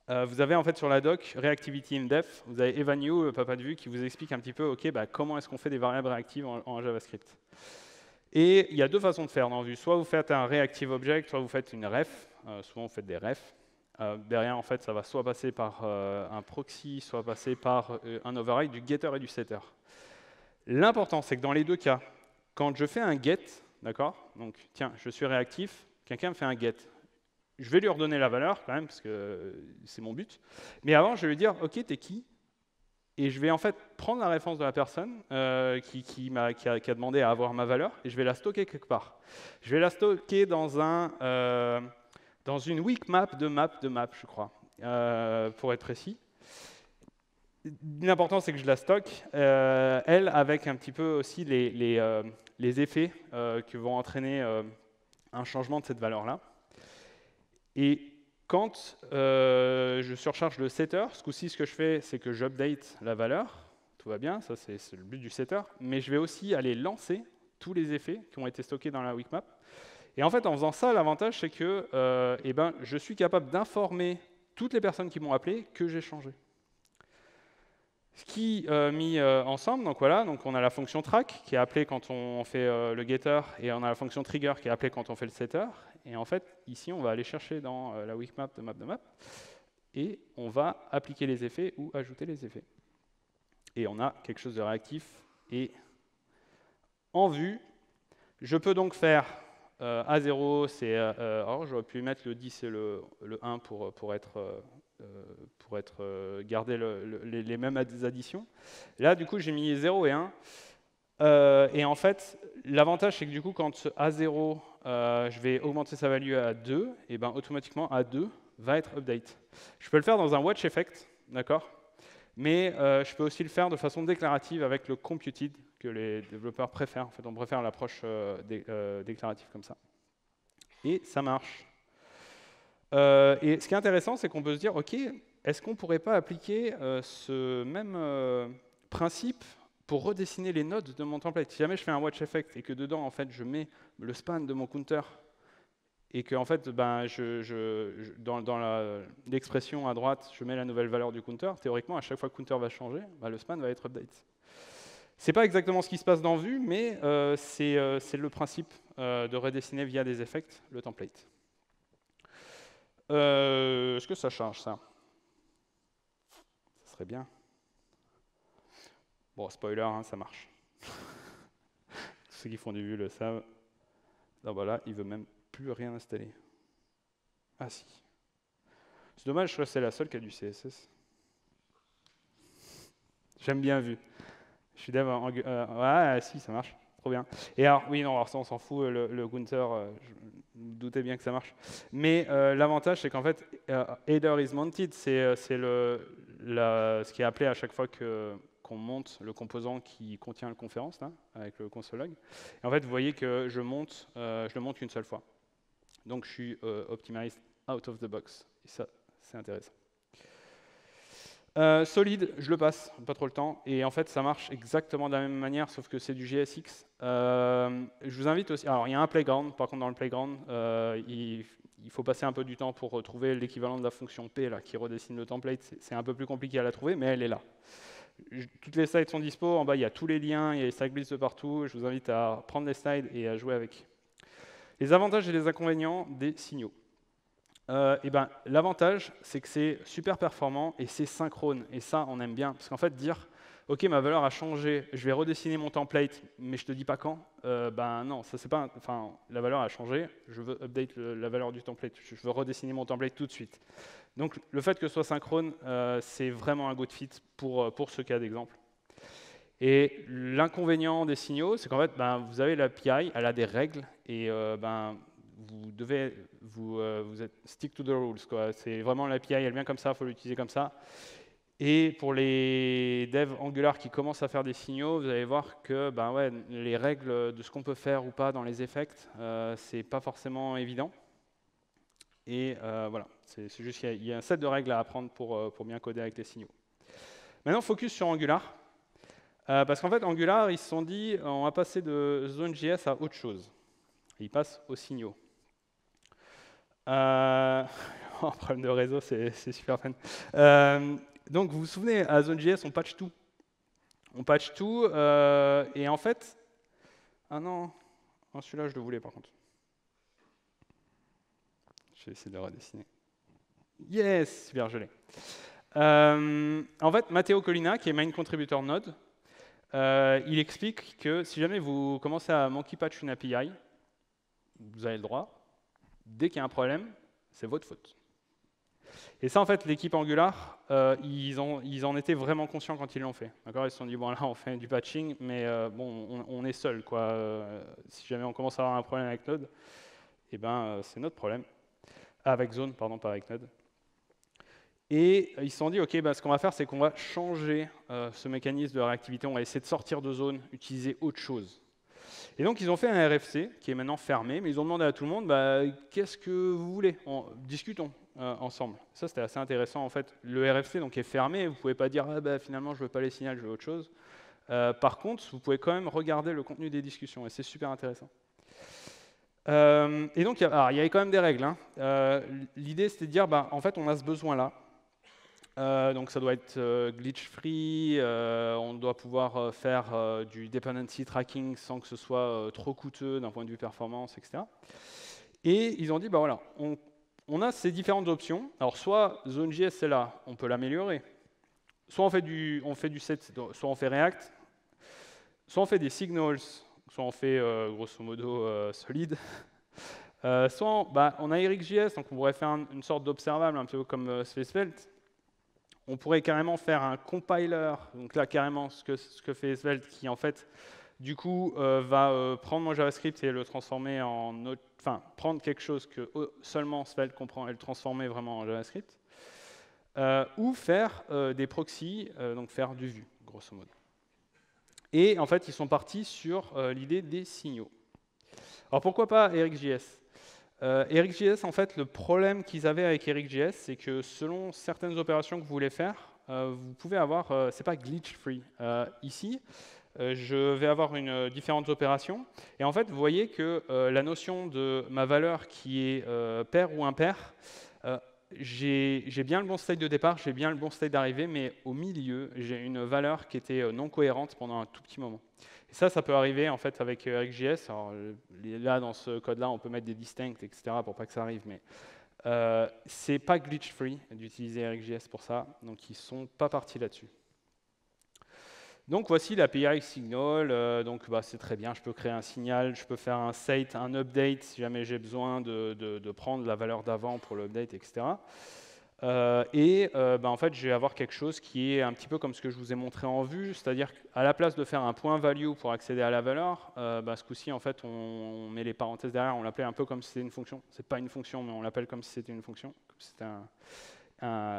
vous avez en fait sur la doc Reactivity in Depth, vous avez Evan Yu, le papa de Vue, qui vous explique un petit peu comment est-ce qu'on fait des variables réactives en JavaScript. Et il y a 2 façons de faire dans Vue. Soit vous faites un reactive object, soit vous faites une ref. Souvent, vous faites des refs. Derrière, en fait, ça va soit passer par un proxy, soit passer par un override du getter et du setter. L'important, c'est que dans les 2 cas, quand je fais un get, d'accord, donc tiens, je suis réactif, quelqu'un me fait un get. Je vais lui redonner la valeur quand même, parce que c'est mon but. Mais avant, je vais lui dire, OK, t'es qui? Et je vais en fait prendre la référence de la personne qui a demandé à avoir ma valeur, et je vais la stocker quelque part. Je vais la stocker dans une weak map, je crois, pour être précis. L'important, c'est que je la stocke, elle, avec un petit peu aussi les effets qui vont entraîner un changement de cette valeur-là. Et quand je surcharge le setter, ce coup-ci, ce que je fais, c'est que j'update la valeur. Tout va bien, ça c'est le but du setter. Mais je vais aussi aller lancer tous les effets qui ont été stockés dans la weak map. Et en fait, en faisant ça, l'avantage, c'est que je suis capable d'informer toutes les personnes qui m'ont appelé que j'ai changé. Ce qui mis ensemble, donc voilà, donc on a la fonction track qui est appelée quand on fait le getter, et on a la fonction trigger qui est appelée quand on fait le setter. Et en fait, ici, on va aller chercher dans la weak map de map, et on va appliquer les effets ou ajouter les effets. Et on a quelque chose de réactif. Et en Vue, je peux donc faire A0, c'est alors j'aurais pu mettre le 10 et le 1 pour garder les mêmes additions. Là, du coup, j'ai mis 0 et 1. Et en fait, l'avantage, c'est que du coup, quand A0, je vais augmenter sa value à 2, et ben automatiquement, A2 va être update. Je peux le faire dans un watch effect, d'accord? Mais je peux aussi le faire de façon déclarative avec le computed, que les développeurs préfèrent. En fait, on préfère l'approche déclarative comme ça. Et ça marche. Et ce qui est intéressant, c'est qu'on peut se dire, OK, est-ce qu'on ne pourrait pas appliquer ce même principe pour redessiner les nodes de mon template? Si jamais je fais un watch effect et que dedans, en fait, je mets le span de mon counter, et que en fait, ben, dans l'expression à droite, je mets la nouvelle valeur du counter, théoriquement, à chaque fois que le counter va changer, ben, le span va être update. Ce n'est pas exactement ce qui se passe dans Vue, mais c'est le principe de redessiner via des effects le template. Est-ce que ça change, ça? Ça serait bien. Bon, spoiler, hein, ça marche. Tous ceux qui font du Vue le savent. Non, voilà, il ne veut même plus rien installer. Ah si. C'est dommage, je crois que c'est la seule qui a du CSS. J'aime bien Vue. Je suis dev ouais, si, ça marche. Trop bien. Et alors, oui, non, alors ça, on s'en fout, le counter, je me doutais bien que ça marche. Mais l'avantage, c'est qu'en fait, header is mounted, c'est ce qui est appelé à chaque fois qu'on monte le composant qui contient la conférence, là, avec le console log. Et en fait, vous voyez que je le monte qu'une seule fois. Donc, je suis optimized out of the box. Et ça, c'est intéressant. Solid, je le passe, pas trop le temps. Et en fait, ça marche exactement de la même manière, sauf que c'est du JSX. Je vous invite aussi. Alors, il y a un playground. Par contre, dans le playground, il faut passer un peu du temps pour retrouver l'équivalent de la fonction P là, qui redessine le template. C'est un peu plus compliqué à la trouver, mais elle est là. Toutes les slides sont dispo. En bas, il y a tous les liens, il y a les slides de partout. Je vous invite à prendre les slides et à jouer avec. Les avantages et les inconvénients des signaux. L'avantage, c'est que c'est super performant et c'est synchrone. Et ça, on aime bien. Parce qu'en fait, dire, OK, ma valeur a changé, je vais redessiner mon template, mais je ne te dis pas quand, non, ça c'est pas. Enfin, la valeur a changé, je veux update la valeur du template, je veux redessiner mon template tout de suite. Donc, le fait que ce soit synchrone, c'est vraiment un good fit pour ce cas d'exemple. Et l'inconvénient des signaux, c'est qu'en fait, vous avez l'API, elle a des règles, et vous êtes stick to the rules. C'est vraiment l'API, elle vient comme ça, il faut l'utiliser comme ça. Et pour les devs Angular qui commencent à faire des signaux, vous allez voir que les règles de ce qu'on peut faire ou pas dans les effects, c'est pas forcément évident. Et voilà, c'est juste qu'il y a un set de règles à apprendre pour bien coder avec les signaux. Maintenant, focus sur Angular. Parce qu'en fait, Angular, ils se sont dit, on va passer de Zone.js à autre chose. Et ils passent aux signaux. Problème de réseau, c'est super fun. Donc, vous vous souvenez, à Zone.js, on patch tout. On patch tout, et en fait... Ah non, celui-là, je le voulais, par contre. Je vais essayer de le redessiner. Yes, super, je l'ai. En fait, Matteo Collina, qui est main contributor Node, il explique que si jamais vous commencez à monkey patch une API, vous avez le droit. Dès qu'il y a un problème, c'est votre faute. Et ça, en fait, l'équipe Angular, ils en étaient vraiment conscients quand ils l'ont fait. Ils se sont dit, bon, là, on fait du patching, mais bon, on est seul, quoi. Si jamais on commence à avoir un problème avec Node, eh ben, c'est notre problème. Avec Zone, pardon, pas avec Node. Et ils se sont dit, OK, ce qu'on va faire, c'est qu'on va changer ce mécanisme de réactivité. On va essayer de sortir de Zone, utiliser autre chose. Et donc, ils ont fait un RFC qui est maintenant fermé, mais ils ont demandé à tout le monde, qu'est-ce que vous voulez? Discutons ensemble. Ça, c'était assez intéressant. En fait, le RFC donc, est fermé. Vous ne pouvez pas dire, finalement, je ne veux pas les signals, je veux autre chose. Par contre, vous pouvez quand même regarder le contenu des discussions, et c'est super intéressant. Et donc, il y avait quand même des règles. L'idée, c'était de dire, en fait, on a ce besoin-là. Donc ça doit être glitch-free, on doit pouvoir faire du dependency tracking sans que ce soit trop coûteux d'un point de vue performance, etc. Et ils ont dit, voilà, on a ces différentes options. Alors soit Zone.js c'est là, on peut l'améliorer. Soit on fait du set, soit on fait React, soit on fait des signals, soit on fait grosso modo solide. Soit on a EricJS, donc on pourrait faire une sorte d'observable, un peu comme Svelte. On pourrait carrément faire un compiler, donc là carrément ce que fait Svelte, qui en fait, du coup, va prendre mon JavaScript et le transformer en autre, prendre quelque chose que seulement Svelte comprend et le transformer vraiment en JavaScript, ou faire des proxys, donc faire du Vue, grosso modo. Et en fait, ils sont partis sur l'idée des signaux. Alors pourquoi pas EricJS? EricJS, en fait, le problème qu'ils avaient avec EricJS, c'est que selon certaines opérations que vous voulez faire, vous pouvez avoir, c'est pas glitch-free. Ici, je vais avoir différentes opérations, et en fait, vous voyez que la notion de ma valeur qui est pair ou impair, j'ai bien le bon state de départ, j'ai bien le bon state d'arrivée, mais au milieu, j'ai une valeur qui était non cohérente pendant un tout petit moment. Et ça peut arriver en fait avec EricJS. Alors, là, dans ce code-là, on peut mettre des distincts, etc. pour pas que ça arrive, mais c'est pas glitch-free d'utiliser EricJS pour ça, donc ils sont pas partis là-dessus. Donc voici l'API Signal, donc c'est très bien, je peux créer un signal, je peux faire un set, un update si jamais j'ai besoin de prendre la valeur d'avant pour l'update, etc. En fait, je vais avoir quelque chose qui est un petit peu comme ce que je vous ai montré en vue, c'est-à-dire qu'à la place de faire un point value pour accéder à la valeur, ce coup-ci, en fait, on met les parenthèses derrière, on l'appelait un peu comme si c'était une fonction. C'est pas une fonction, mais on l'appelle comme si c'était une fonction.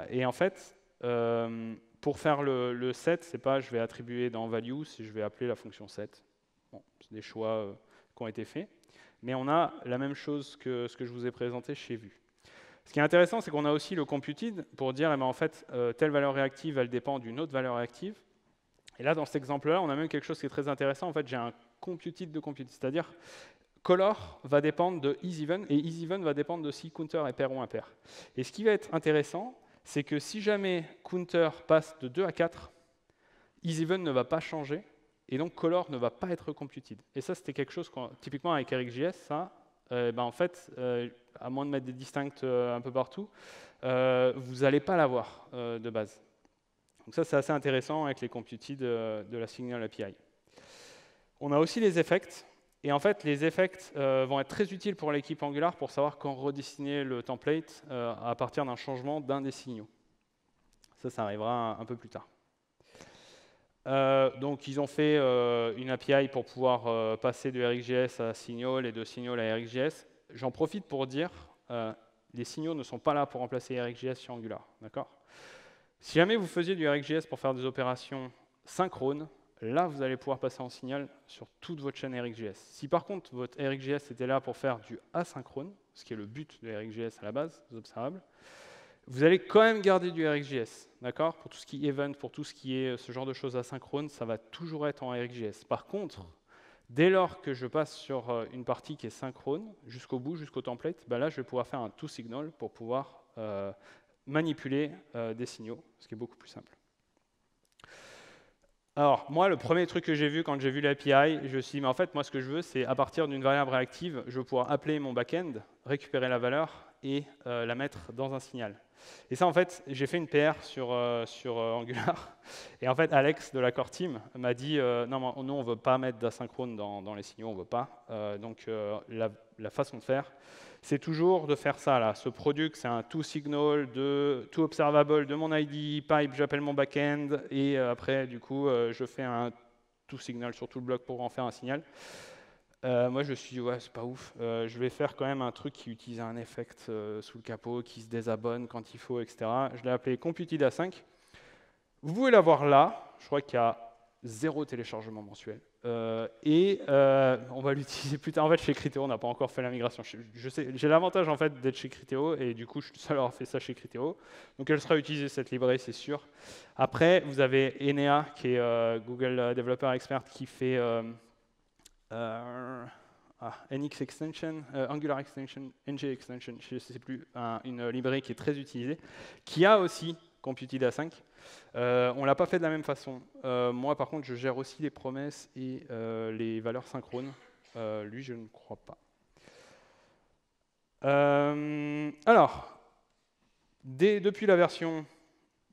Et en fait, Pour faire le set, c'est pas je vais attribuer dans value, si je vais appeler la fonction set. Bon, c'est des choix qui ont été faits. Mais on a la même chose que ce que je vous ai présenté chez Vue. Ce qui est intéressant, c'est qu'on a aussi le computed pour dire, eh ben, en fait, telle valeur réactive, elle dépend d'une autre valeur réactive. Et là, dans cet exemple-là, on a même quelque chose qui est très intéressant. En fait, j'ai un computed de computed, c'est-à-dire color va dépendre de isEven, et isEven va dépendre de si counter est pair ou impair. Et ce qui va être intéressant, c'est que si jamais counter passe de 2 à 4, isEven ne va pas changer, et donc color ne va pas être computed. Et ça, c'était quelque chose, typiquement avec RxJS, ça, en fait, à moins de mettre des distincts un peu partout, vous n'allez pas l'avoir de base. Donc ça, c'est assez intéressant avec les computed de la Signal API. On a aussi les effects. Et en fait, les effects vont être très utiles pour l'équipe Angular pour savoir quand redessiner le template à partir d'un changement d'un des signaux. Ça arrivera un peu plus tard. Donc, ils ont fait une API pour pouvoir passer de RxJS à Signal et de Signal à RxJS. J'en profite pour dire, les signaux ne sont pas là pour remplacer RxJS sur Angular. D'accord ? Si jamais vous faisiez du RxJS pour faire des opérations synchrones, là, vous allez pouvoir passer en Signal sur toute votre chaîne RxJS. Si par contre, votre RxJS était là pour faire du asynchrone, ce qui est le but de RxJS à la base, des observables, vous allez quand même garder du RxJS, d'accord? Pour tout ce qui est event, pour tout ce qui est ce genre de choses asynchrones, ça va toujours être en RxJS. Par contre, dès lors que je passe sur une partie qui est synchrone, jusqu'au bout, jusqu'au template, là, je vais pouvoir faire un toSignal pour pouvoir manipuler des signaux, ce qui est beaucoup plus simple. Alors, moi, le premier truc que j'ai vu quand j'ai vu l'API, je me suis dit, mais en fait, moi, ce que je veux, c'est à partir d'une variable réactive, je veux pouvoir appeler mon backend, récupérer la valeur et la mettre dans un signal. Et ça, en fait, j'ai fait une PR sur Angular. Et en fait, Alex de la core team m'a dit, non, nous, on ne veut pas mettre d'asynchrone dans les signaux, on ne veut pas. Donc, la façon de faire, c'est toujours de faire ça, là. Ce product, c'est un toSignal, toObservable de mon ID, pipe, j'appelle mon backend, et après, du coup, je fais un toSignal sur tout le bloc pour en faire un signal. Moi, je me suis dit, ouais, c'est pas ouf. Je vais faire quand même un truc qui utilise un effect sous le capot, qui se désabonne quand il faut, etc. Je l'ai appelé computed async. Vous pouvez l'avoir là. Je crois qu'il y a 0 téléchargement mensuel. On va l'utiliser plus tard. En fait, chez Criteo, on n'a pas encore fait la migration. J'ai l'avantage en fait d'être chez Criteo et du coup, je suis seul à avoir fait ça chez Criteo. Donc, elle sera utilisée cette librairie, c'est sûr. Après, vous avez Enea, qui est Google Developer Expert, qui fait NX Extension, Angular Extension, NG Extension, je ne sais plus, une librairie qui est très utilisée, qui a aussi computed async. On ne l'a pas fait de la même façon. Moi, par contre, je gère aussi les promesses et les valeurs synchrones. Lui, je ne crois pas. Alors, depuis la version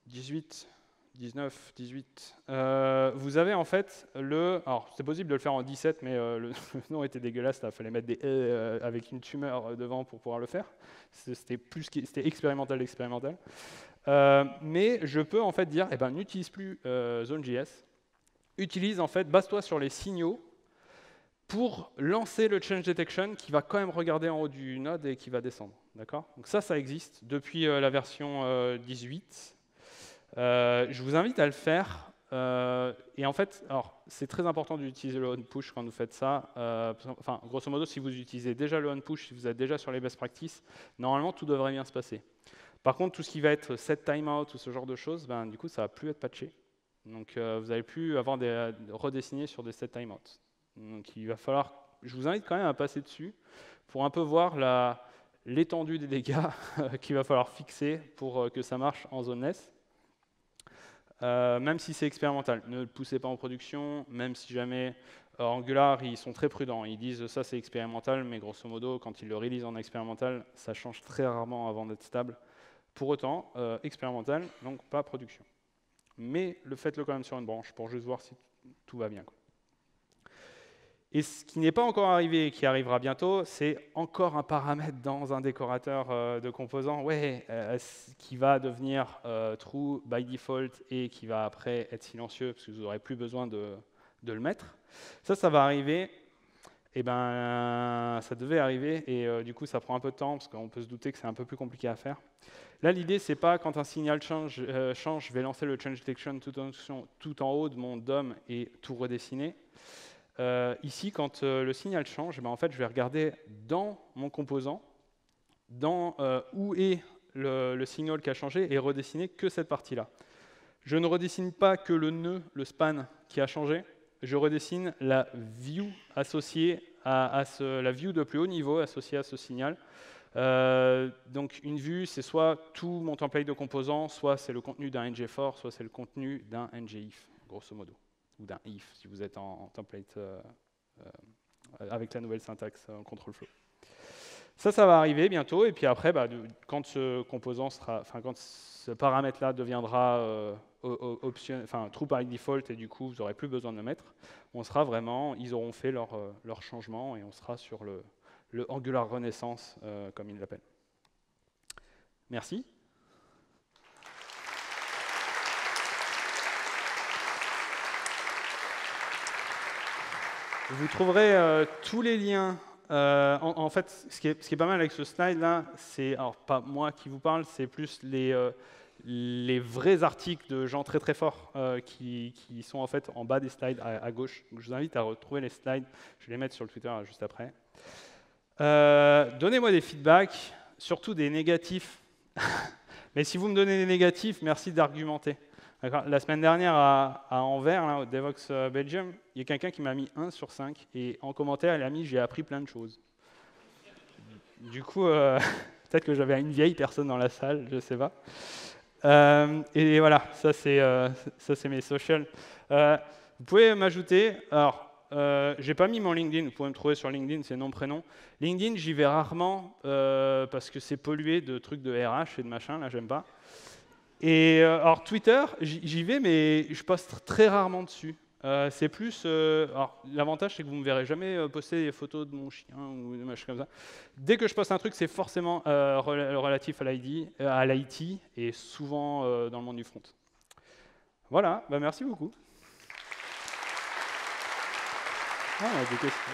18, 19, 18, vous avez en fait alors, c'est possible de le faire en 17, mais le nom était dégueulasse, il fallait mettre des « avec une tumeur devant pour pouvoir le faire. C'était expérimental. Mais je peux en fait dire, n'utilise plus Zone.js, utilise en fait, base-toi sur les signaux pour lancer le change detection qui va quand même regarder en haut du node et qui va descendre. D'accord ? Donc ça existe depuis la version 18. Je vous invite à le faire. Et en fait, c'est très important d'utiliser le on-push quand vous faites ça. Enfin, grosso modo, si vous utilisez déjà le on-push, si vous êtes déjà sur les best practices, normalement, tout devrait bien se passer. Par contre, tout ce qui va être set timeout ou ce genre de choses, du coup, ça ne va plus être patché. Donc, vous n'allez plus avoir des redessiner sur des set timeout. Donc, il va falloir. Je vous invite quand même à passer dessus pour un peu voir l'étendue des dégâts qu'il va falloir fixer pour que ça marche en zoneless. Même si c'est expérimental, ne le poussez pas en production, même si jamais Angular, ils sont très prudents, ils disent ça c'est expérimental, mais grosso modo, quand ils le release en expérimental, ça change très rarement avant d'être stable. Pour autant, expérimental, donc pas production. Mais faites-le quand même sur une branche pour juste voir si tout va bien, quoi. Et ce qui n'est pas encore arrivé et qui arrivera bientôt, c'est encore un paramètre dans un décorateur de composants qui va devenir true by default et qui va après être silencieux parce que vous n'aurez plus besoin de le mettre. Ça va arriver. Et ça devait arriver et du coup ça prend un peu de temps parce qu'on peut se douter que c'est un peu plus compliqué à faire. Là, l'idée, c'est pas quand un signal change, je vais lancer le change detection tout en haut de mon DOM et tout redessiner. Ici, quand le signal change, en fait, je vais regarder dans mon composant, où est le signal qui a changé, et redessiner que cette partie-là. Je ne redessine pas que le nœud, le span qui a changé, je redessine la view associée la view de plus haut niveau associée à ce signal. Donc une vue, c'est soit tout mon template de composants, soit c'est le contenu d'un ngFor, soit c'est le contenu d'un ngIf, grosso modo, ou d'un if si vous êtes en template avec la nouvelle syntaxe en control flow. Ça va arriver bientôt, et puis après, quand ce composant sera, quand ce paramètre-là deviendra true by default, et du coup vous n'aurez plus besoin de le mettre, ils auront fait leur changement, et on sera sur le Angular Renaissance, comme ils l'appellent. Merci. Vous trouverez tous les liens. En fait, ce qui est pas mal avec ce slide-là, c'est, alors pas moi qui vous parle, c'est plus les vrais articles de gens très très forts qui sont en fait en bas des slides à gauche. Donc, je vous invite à retrouver les slides. Je vais les mettre sur le Twitter juste après. Donnez-moi des feedbacks, surtout des négatifs. Mais si vous me donnez des négatifs, merci d'argumenter. La semaine dernière à Anvers, là, au Devoxx Belgium, il y a quelqu'un qui m'a mis 1 sur 5 et en commentaire, il a mis « j'ai appris plein de choses ». Du coup, peut-être que j'avais une vieille personne dans la salle, je ne sais pas. Et voilà, ça c'est mes socials. Vous pouvez m'ajouter. Alors, j'ai pas mis mon LinkedIn, vous pouvez me trouver sur LinkedIn, c'est nom, prénom. LinkedIn, j'y vais rarement parce que c'est pollué de trucs de RH et de machin, là j'aime pas. Et alors Twitter, j'y vais, mais je poste très rarement dessus. C'est plus. Alors l'avantage, c'est que vous ne me verrez jamais poster des photos de mon chien ou des machins comme ça. Dès que je poste un truc, c'est forcément relatif à l'IT et souvent dans le monde du front. Voilà, merci beaucoup. Ah, des questions.